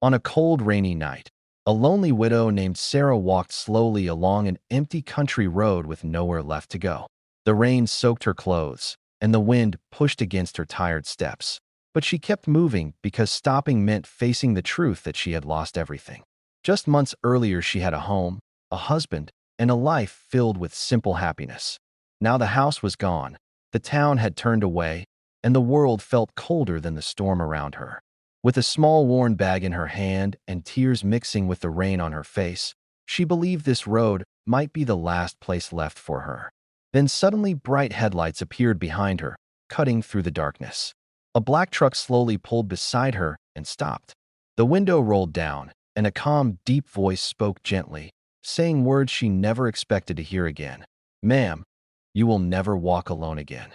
On a cold, rainy night, a lonely widow named Sarah walked slowly along an empty country road with nowhere left to go. The rain soaked her clothes, and the wind pushed against her tired steps. But she kept moving because stopping meant facing the truth that she had lost everything. Just months earlier, she had a home, a husband, and a life filled with simple happiness. Now the house was gone, the town had turned away, and the world felt colder than the storm around her. With a small worn bag in her hand and tears mixing with the rain on her face, she believed this road might be the last place left for her. Then suddenly bright headlights appeared behind her, cutting through the darkness. A black truck slowly pulled beside her and stopped. The window rolled down, and a calm, deep voice spoke gently, saying words she never expected to hear again. "Ma'am, you will never walk alone again."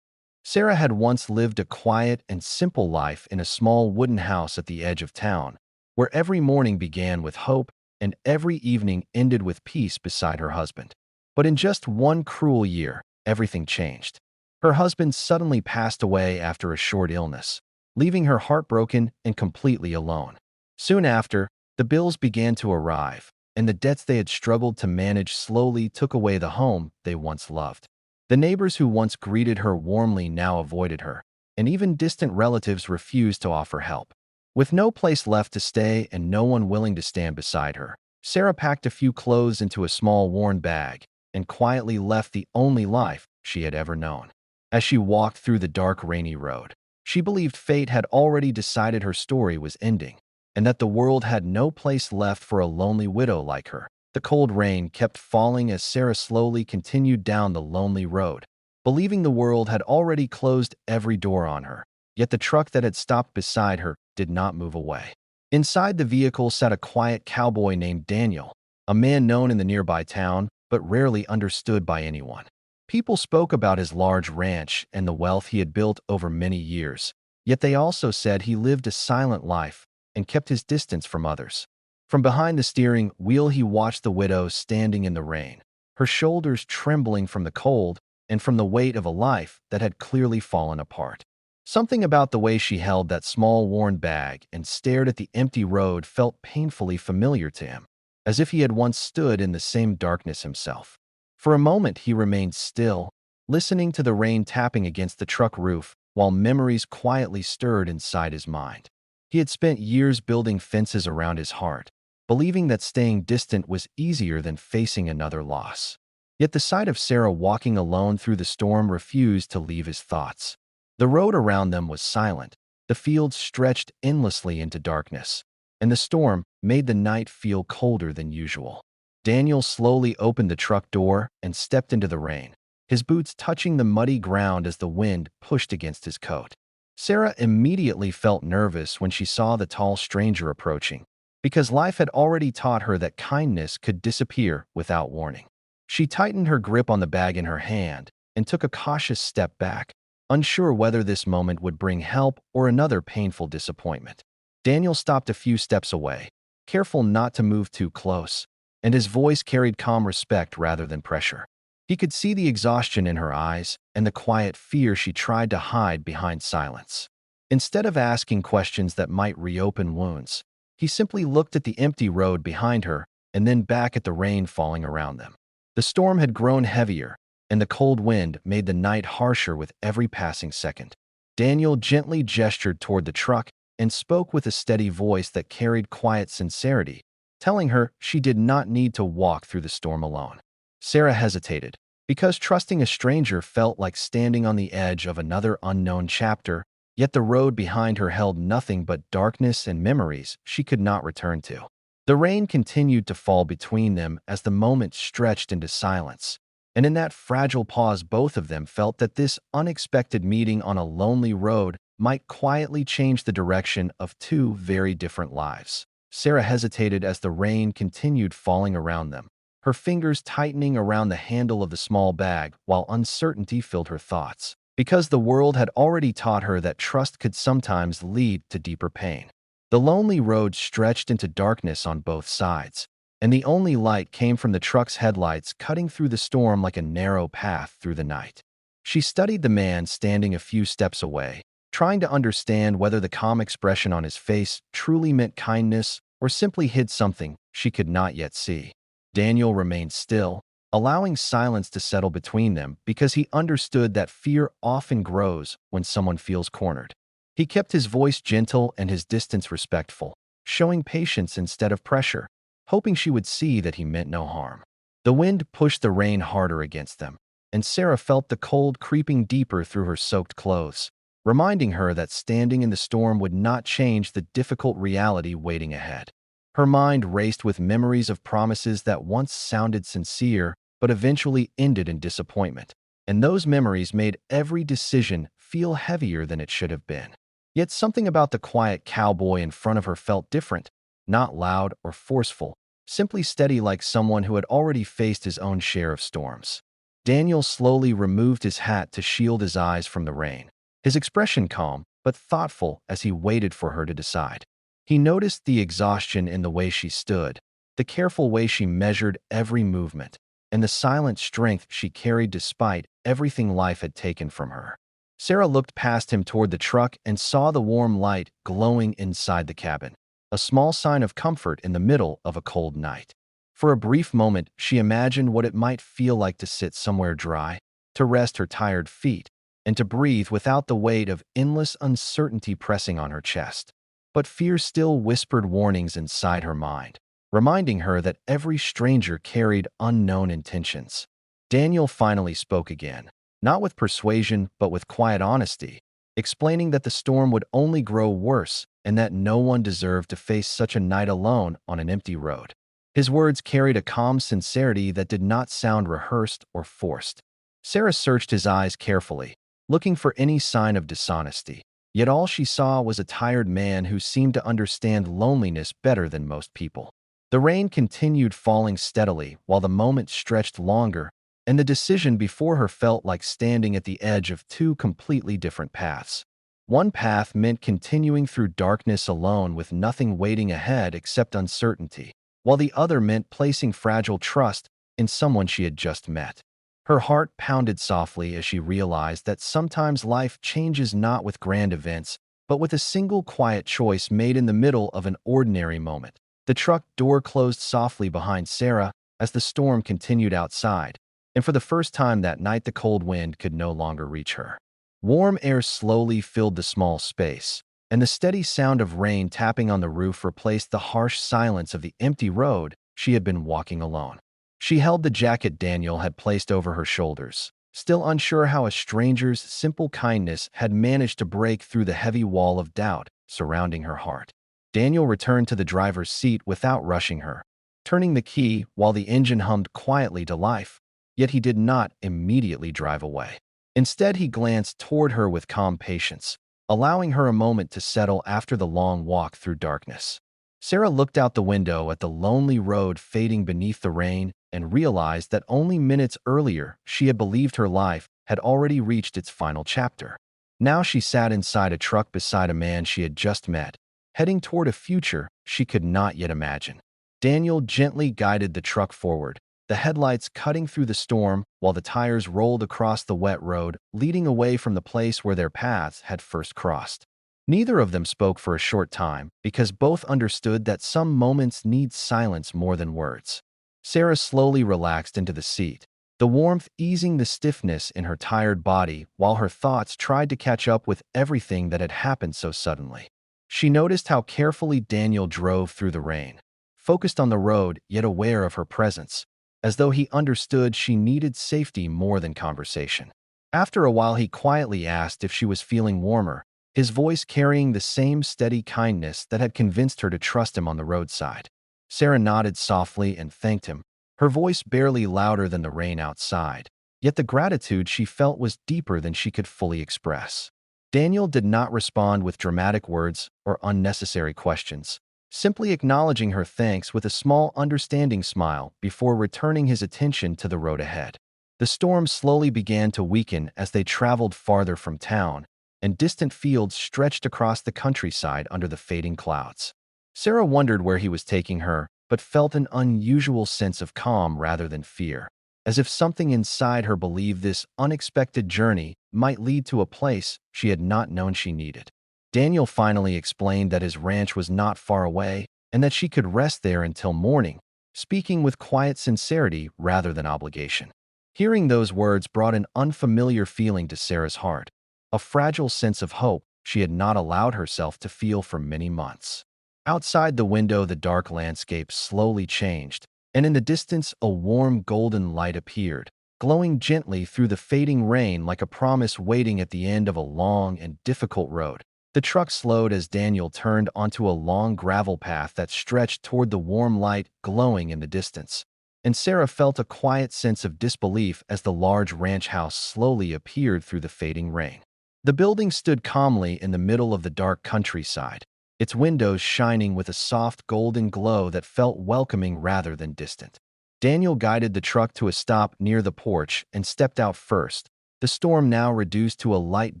Sarah had once lived a quiet and simple life in a small wooden house at the edge of town, where every morning began with hope and every evening ended with peace beside her husband. But in just one cruel year, everything changed. Her husband suddenly passed away after a short illness, leaving her heartbroken and completely alone. Soon after, the bills began to arrive, and the debts they had struggled to manage slowly took away the home they once loved. The neighbors who once greeted her warmly now avoided her, and even distant relatives refused to offer help. With no place left to stay and no one willing to stand beside her, Sarah packed a few clothes into a small worn bag and quietly left the only life she had ever known. As she walked through the dark, rainy road, she believed fate had already decided her story was ending, and that the world had no place left for a lonely widow like her. The cold rain kept falling as Sarah slowly continued down the lonely road, believing the world had already closed every door on her. Yet the truck that had stopped beside her did not move away. Inside the vehicle sat a quiet cowboy named Daniel, a man known in the nearby town but rarely understood by anyone. People spoke about his large ranch and the wealth he had built over many years, yet they also said he lived a silent life and kept his distance from others. From behind the steering wheel, he watched the widow standing in the rain, her shoulders trembling from the cold and from the weight of a life that had clearly fallen apart. Something about the way she held that small worn bag and stared at the empty road felt painfully familiar to him, as if he had once stood in the same darkness himself. For a moment he remained still, listening to the rain tapping against the truck roof while memories quietly stirred inside his mind. He had spent years building fences around his heart, believing that staying distant was easier than facing another loss. Yet the sight of Sarah walking alone through the storm refused to leave his thoughts. The road around them was silent, the fields stretched endlessly into darkness, and the storm made the night feel colder than usual. Daniel slowly opened the truck door and stepped into the rain, his boots touching the muddy ground as the wind pushed against his coat. Sarah immediately felt nervous when she saw the tall stranger approaching, because life had already taught her that kindness could disappear without warning. She tightened her grip on the bag in her hand and took a cautious step back, unsure whether this moment would bring help or another painful disappointment. Daniel stopped a few steps away, careful not to move too close, and his voice carried calm respect rather than pressure. He could see the exhaustion in her eyes and the quiet fear she tried to hide behind silence. Instead of asking questions that might reopen wounds, he simply looked at the empty road behind her and then back at the rain falling around them. The storm had grown heavier, and the cold wind made the night harsher with every passing second. Daniel gently gestured toward the truck and spoke with a steady voice that carried quiet sincerity, telling her she did not need to walk through the storm alone. Sarah hesitated, because trusting a stranger felt like standing on the edge of another unknown chapter, yet the road behind her held nothing but darkness and memories she could not return to. The rain continued to fall between them as the moment stretched into silence, and in that fragile pause both of them felt that this unexpected meeting on a lonely road might quietly change the direction of two very different lives. Sarah hesitated as the rain continued falling around them, her fingers tightening around the handle of the small bag while uncertainty filled her thoughts, because the world had already taught her that trust could sometimes lead to deeper pain. The lonely road stretched into darkness on both sides, and the only light came from the truck's headlights cutting through the storm like a narrow path through the night. She studied the man standing a few steps away, trying to understand whether the calm expression on his face truly meant kindness or simply hid something she could not yet see. Daniel remained still, allowing silence to settle between them because he understood that fear often grows when someone feels cornered. He kept his voice gentle and his distance respectful, showing patience instead of pressure, hoping she would see that he meant no harm. The wind pushed the rain harder against them, and Sarah felt the cold creeping deeper through her soaked clothes, reminding her that standing in the storm would not change the difficult reality waiting ahead. Her mind raced with memories of promises that once sounded sincere but eventually ended in disappointment, and those memories made every decision feel heavier than it should have been. Yet something about the quiet cowboy in front of her felt different, not loud or forceful, simply steady like someone who had already faced his own share of storms. Daniel slowly removed his hat to shield his eyes from the rain, his expression calm but thoughtful as he waited for her to decide. He noticed the exhaustion in the way she stood, the careful way she measured every movement, and the silent strength she carried despite everything life had taken from her. Sarah looked past him toward the truck and saw the warm light glowing inside the cabin, a small sign of comfort in the middle of a cold night. For a brief moment, she imagined what it might feel like to sit somewhere dry, to rest her tired feet, and to breathe without the weight of endless uncertainty pressing on her chest. But fear still whispered warnings inside her mind, reminding her that every stranger carried unknown intentions. Daniel finally spoke again, not with persuasion but with quiet honesty, explaining that the storm would only grow worse and that no one deserved to face such a night alone on an empty road. His words carried a calm sincerity that did not sound rehearsed or forced. Sarah searched his eyes carefully, looking for any sign of dishonesty. Yet all she saw was a tired man who seemed to understand loneliness better than most people. The rain continued falling steadily while the moments stretched longer, and the decision before her felt like standing at the edge of two completely different paths. One path meant continuing through darkness alone with nothing waiting ahead except uncertainty, while the other meant placing fragile trust in someone she had just met. Her heart pounded softly as she realized that sometimes life changes not with grand events, but with a single quiet choice made in the middle of an ordinary moment. The truck door closed softly behind Sarah as the storm continued outside, and for the first time that night the cold wind could no longer reach her. Warm air slowly filled the small space, and the steady sound of rain tapping on the roof replaced the harsh silence of the empty road she had been walking alone. She held the jacket Daniel had placed over her shoulders, still unsure how a stranger's simple kindness had managed to break through the heavy wall of doubt surrounding her heart. Daniel returned to the driver's seat without rushing her, turning the key while the engine hummed quietly to life, yet he did not immediately drive away. Instead, he glanced toward her with calm patience, allowing her a moment to settle after the long walk through darkness. Sarah looked out the window at the lonely road fading beneath the rain and realized that only minutes earlier she had believed her life had already reached its final chapter. Now she sat inside a truck beside a man she had just met, heading toward a future she could not yet imagine. Daniel gently guided the truck forward, the headlights cutting through the storm while the tires rolled across the wet road, leading away from the place where their paths had first crossed. Neither of them spoke for a short time because both understood that some moments need silence more than words. Sarah slowly relaxed into the seat, the warmth easing the stiffness in her tired body while her thoughts tried to catch up with everything that had happened so suddenly. She noticed how carefully Daniel drove through the rain, focused on the road yet aware of her presence, as though he understood she needed safety more than conversation. After a while, he quietly asked if she was feeling warmer, his voice carrying the same steady kindness that had convinced her to trust him on the roadside. Sarah nodded softly and thanked him, her voice barely louder than the rain outside, yet the gratitude she felt was deeper than she could fully express. Daniel did not respond with dramatic words or unnecessary questions, simply acknowledging her thanks with a small understanding smile before returning his attention to the road ahead. The storm slowly began to weaken as they traveled farther from town, and distant fields stretched across the countryside under the fading clouds. Sarah wondered where he was taking her, but felt an unusual sense of calm rather than fear. as if something inside her believed this unexpected journey might lead to a place she had not known she needed. Daniel finally explained that his ranch was not far away and that she could rest there until morning, speaking with quiet sincerity rather than obligation. Hearing those words brought an unfamiliar feeling to Sarah's heart, a fragile sense of hope she had not allowed herself to feel for many months. Outside the window, the dark landscape slowly changed, and in the distance a warm golden light appeared, glowing gently through the fading rain like a promise waiting at the end of a long and difficult road. The truck slowed as Daniel turned onto a long gravel path that stretched toward the warm light glowing in the distance. And Sarah felt a quiet sense of disbelief as the large ranch house slowly appeared through the fading rain. The building stood calmly in the middle of the dark countryside, its windows shining with a soft golden glow that felt welcoming rather than distant. Daniel guided the truck to a stop near the porch and stepped out first, the storm now reduced to a light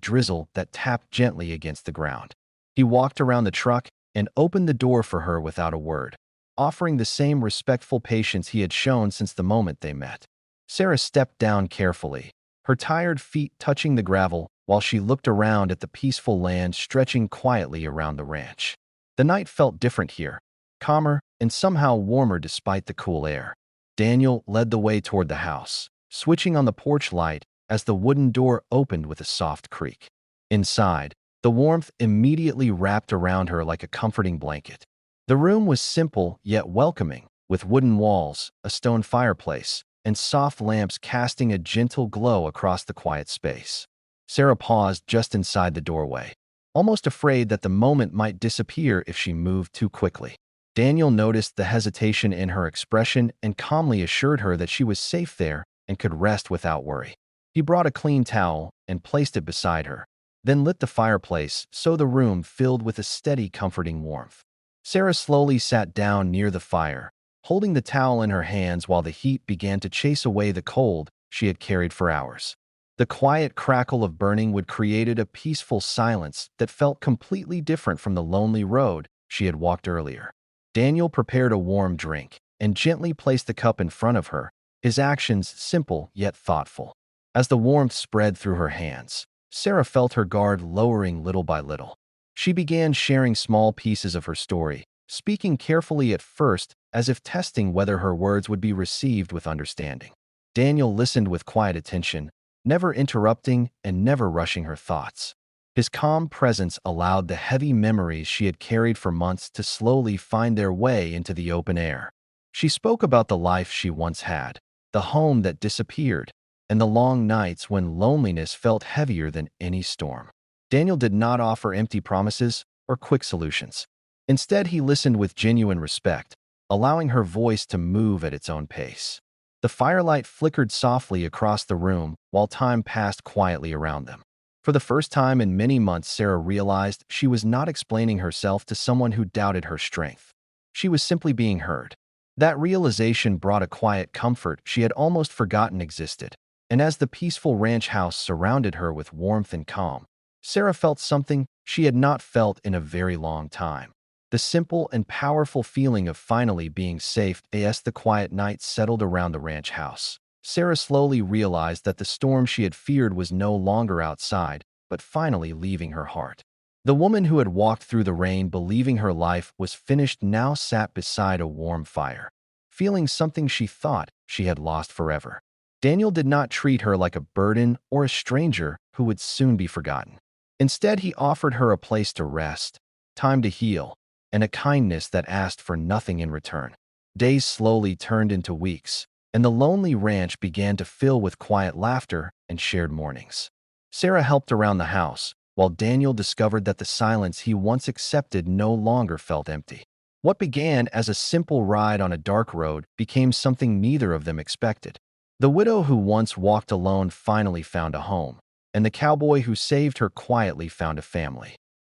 drizzle that tapped gently against the ground. He walked around the truck and opened the door for her without a word, offering the same respectful patience he had shown since the moment they met. Sarah stepped down carefully, her tired feet touching the gravel while she looked around at the peaceful land stretching quietly around the ranch. The night felt different here, calmer and somehow warmer despite the cool air. Daniel led the way toward the house, switching on the porch light as the wooden door opened with a soft creak. Inside, the warmth immediately wrapped around her like a comforting blanket. The room was simple yet welcoming, with wooden walls, a stone fireplace, and soft lamps casting a gentle glow across the quiet space. Sarah paused just inside the doorway, almost afraid that the moment might disappear if she moved too quickly. Daniel noticed the hesitation in her expression and calmly assured her that she was safe there and could rest without worry. He brought a clean towel and placed it beside her, then lit the fireplace so the room filled with a steady, comforting warmth. Sarah slowly sat down near the fire, holding the towel in her hands while the heat began to chase away the cold she had carried for hours. The quiet crackle of burning wood created a peaceful silence that felt completely different from the lonely road she had walked earlier. Daniel prepared a warm drink and gently placed the cup in front of her, his actions simple yet thoughtful. As the warmth spread through her hands, Sarah felt her guard lowering little by little. She began sharing small pieces of her story, speaking carefully at first as if testing whether her words would be received with understanding. Daniel listened with quiet attention, never interrupting and never rushing her thoughts. His calm presence allowed the heavy memories she had carried for months to slowly find their way into the open air. She spoke about the life she once had, the home that disappeared, and the long nights when loneliness felt heavier than any storm. Daniel did not offer empty promises or quick solutions. Instead, he listened with genuine respect, allowing her voice to move at its own pace. The firelight flickered softly across the room while time passed quietly around them. For the first time in many months, Sarah realized she was not explaining herself to someone who doubted her strength. She was simply being heard. That realization brought a quiet comfort she had almost forgotten existed. And as the peaceful ranch house surrounded her with warmth and calm, Sarah felt something she had not felt in a very long time. The simple and powerful feeling of finally being safe. As the quiet night settled around the ranch house, Sarah slowly realized that the storm she had feared was no longer outside, but finally leaving her heart. The woman who had walked through the rain believing her life was finished now sat beside a warm fire, feeling something she thought she had lost forever. Daniel did not treat her like a burden or a stranger who would soon be forgotten. Instead, he offered her a place to rest, time to heal, and a kindness that asked for nothing in return. Days slowly turned into weeks, and the lonely ranch began to fill with quiet laughter and shared mornings. Sarah helped around the house, while Daniel discovered that the silence he once accepted no longer felt empty. What began as a simple ride on a dark road became something neither of them expected. The widow who once walked alone finally found a home, and the cowboy who saved her quietly found a family.